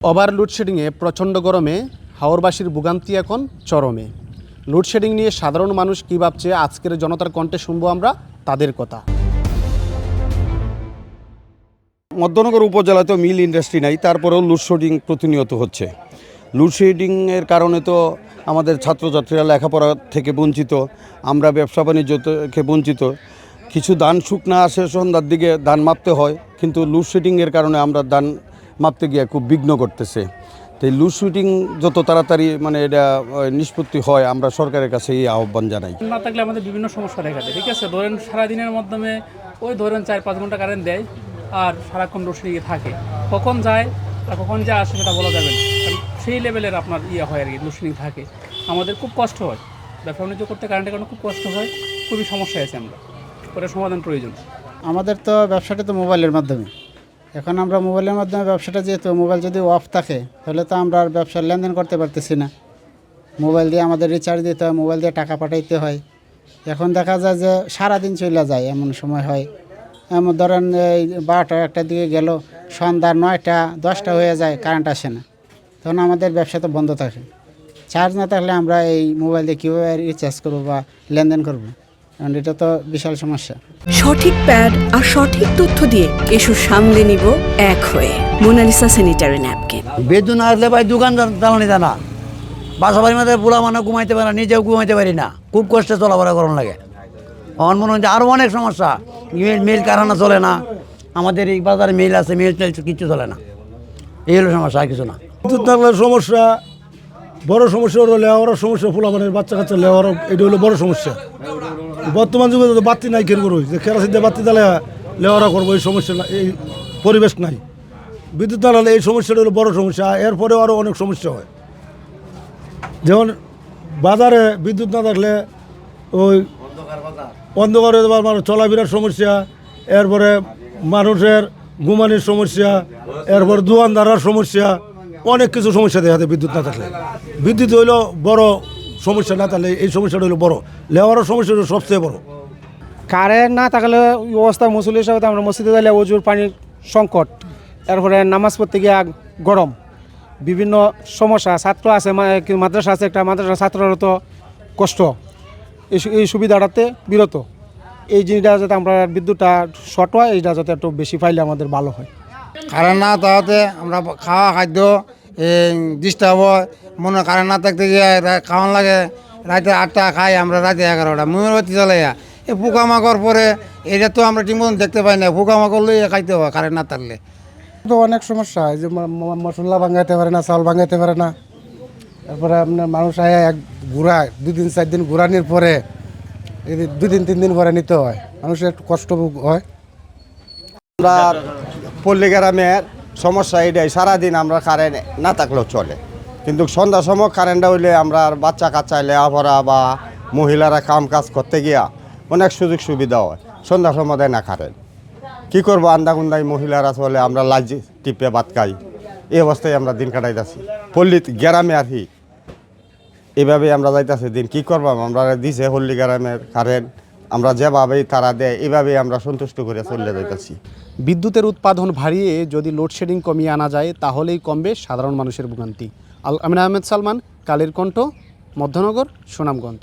Over লোডশেডিংয়ে প্রচণ্ড গরমে হাওরবাসীর ভোগান্তি এখন চরমে। লোডশেডিং নিয়ে সাধারণ মানুষ কী ভাবছে আজকের জনতার কণ্ঠে শুনবো আমরা তাদের কথা। মধ্যনগর উপজেলাতেও মিল ইন্ডাস্ট্রি নাই, তারপরেও লোডশেডিং প্রতিনিয়ত হচ্ছে। লোডশেডিংয়ের কারণে তো আমাদের ছাত্রছাত্রীরা লেখাপড়া থেকে বঞ্চিত, আমরা ব্যবসা বাণিজ্য থেকে বঞ্চিত। কিছু ধান শুকনা আসে, সন্ধ্যার দিকে ধান মাপতে হয়, কিন্তু লোডশেডিংয়ের কারণে আমরা ধান মাপতে গিয়ে খুব বিঘ্ন করতেছে। তো এই লোডশেডিং যত তাড়াতাড়ি এটা নিষ্পত্তি হয়, আমরা সরকারের কাছে এই আহ্বান জানাই। না থাকলে আমাদের বিভিন্ন সমস্যা দেখা যায়। ঠিক আছে, ধরেন সারাদিনের মাধ্যমে ধরেন 4-5 ঘন্টা কারেন্ট দেয় আর সারাক্ষণ লোডশেডিংয়ে থাকে। কখন যায় আর কখন যা আসে সেটা বলা যাবে না, সেই লেভেলের আপনার হয় আর কি, লোডশেডিং থাকে। আমাদের খুব কষ্ট হয়, ব্যবসা বাণিজ্য করতে কারেন্টের কারণে খুব কষ্ট হয়, খুবই সমস্যা আছে। আমরা ওটা সমাধান প্রয়োজন। আমাদের তো ব্যবসাটা তো মোবাইলের মাধ্যমে, এখন আমরা মোবাইলের মাধ্যমে ব্যবসাটা, যেহেতু মোবাইল যদি অফ থাকে তাহলে তো আমরা আর ব্যবসার লেনদেন করতে পারতেছি না। মোবাইল দিয়ে আমাদের রিচার্জ দিতে হয়, মোবাইল দিয়ে টাকা পাঠাইতে হয়। এখন দেখা যায় যে সারাদিন চলে যায়, এমন সময় হয়। এমন ধরেন এই 12টা-1টার দিকে গেল, সন্ধ্যা 9টা-10টা হয়ে যায়, কারেন্ট আসে না, তখন আমাদের ব্যবসা তো বন্ধ থাকে। চার্জ না থাকলে আমরা এই মোবাইল দিয়ে কীভাবে রিচার্জ করবো বা লেনদেন করবো, কারণ এটা তো বিশাল সমস্যা। সঠিক প্যাড আর সঠিক তথ্য দিয়ে এসব সামলে নিব এক হয়ে। Monalisa sanitary napkin. বেতন না আসলে ভাই দোকানদার চালানি জানা, বাসা বাড়ির মধ্যে বুড়া মানে ঘুমাইতে পারে না, নিজেও ঘুমাইতে পারি না, খুব কষ্টে চলাফেরা করানো লাগে। আমার মনে হচ্ছে আরও অনেক সমস্যা, মিল কারখানা চলে না, আমাদের এই বাজারে মিল আছে, মিল কিছু চলে না, এই হলো সমস্যা, আর কিছু না। বিদ্যুৎ থাকলে সমস্যা, বড় সমস্যা হলো লেওয়ার সমস্যা, ফুলামানের বাচ্চা কাচ্চা লেওয়ার, এটা হলো বড় সমস্যা। বর্তমান যুগে তো বাতি নাই, কেন করবো যে কেরাসিন দিয়ে বাতি দিলে লেওয়ারা করবো, এই সমস্যা না, এই পরিবেশ নাই। বিদ্যুৎ না হলে এই সমস্যাটা হলো বড় সমস্যা। এরপরেও আরও অনেক সমস্যা হয়, যেমন বাজারে বিদ্যুৎ না থাকলে ওই অন্ধকার হয়ে যাবার চলাফেরার সমস্যা, এরপরে মানুষের ঘুমানির সমস্যা, এরপর দোকানদারের সমস্যা, অনেক কিছু সমস্যা দেখা যায় বিদ্যুৎ না থাকলে। বিদ্যুৎ হইল বড় সমস্যা, না থাকলে এই সমস্যাটা হইলো বড়, লেওয়ারের সমস্যা হলো সবচেয়ে বড়। কারেন্ট না থাকলে অবস্থা মুসল্লি হিসাবে আমরা মসজিদে গেলে অজুর পানির সংকট, তারপরে নামাজ পড়তে গিয়ে গরম, বিভিন্ন সমস্যা। ছাত্র আছে, মাদ্রাসা আছে, একটা মাদ্রাসা ছাত্ররা তো কষ্ট, এই সুবিধাটাতে বিরত। এই জিনিসটা যাতে আমরা বিদ্যুৎটা শর্ট হয়, এইটা যাতে একটু বেশি পাইলে আমাদের ভালো হয়। কারেন্ট না থাকতে আমরা খাওয়া খাদ্য ডিস্টার্ব হয়, মনে কারেন্ট না থাকতে গিয়ে খাওয়ান লাগে। রাতে 8টা খাই আমরা, রাতে 11টা মোমবাতি জ্বালাইয়া। এই পোকামাকড় পরে এটা তো আমরা ঠিক মতন দেখতে পাই না, পোকামাকড় লইয়া খাইতে হয় কারেন্ট না থাকলে। তো অনেক সমস্যা, এই যে মশলা ভাঙাইতে পারে না, চাল ভাঙাইতে পারে না, তারপরে আপনার মানুষ এক ঘুরায় 2-4 দিন ঘুরানির পরে 2-3 দিন পরে নিতে হয়, মানুষের একটু কষ্ট হয়। আমরা পল্লী গ্রামের সমস্যা এটাই, সারাদিন আমরা কারেন্ট না থাকলেও চলে, কিন্তু সন্ধ্যার সময় কারেন্টটা হইলে আমরা বাচ্চা কাচ্চা লেখাপড়া বা মহিলারা কাম কাজ করতে গিয়া অনেক সুযোগ সুবিধা হয়। সন্ধ্যার সময় দেয় না কারেন্ট, কী করবো, আন্দাগুন্দাই মহিলারা চলে, আমরা লাজ টিপে ভাত খাই, এই অবস্থায় আমরা দিন কাটাইতেছি পল্লী গ্রামে আর কি। এভাবে আমরা যাইতেছি দিন, কী করবাম, আমরা দিছে পল্লী গ্রামের কারেন্ট, আমরা যেভাবেই তারা দেয় এভাবেই আমরা সন্তুষ্ট করে চলে যাইতেছি। বিদ্যুতের উৎপাদন বাড়িয়ে যদি লোডশেডিং কমিয়ে আনা যায় তাহলেই কমবে সাধারণ মানুষের ভোগান্তি। আমিন আহমেদ সালমান, কালের কণ্ঠ, মধ্যনগর, সুনামগঞ্জ।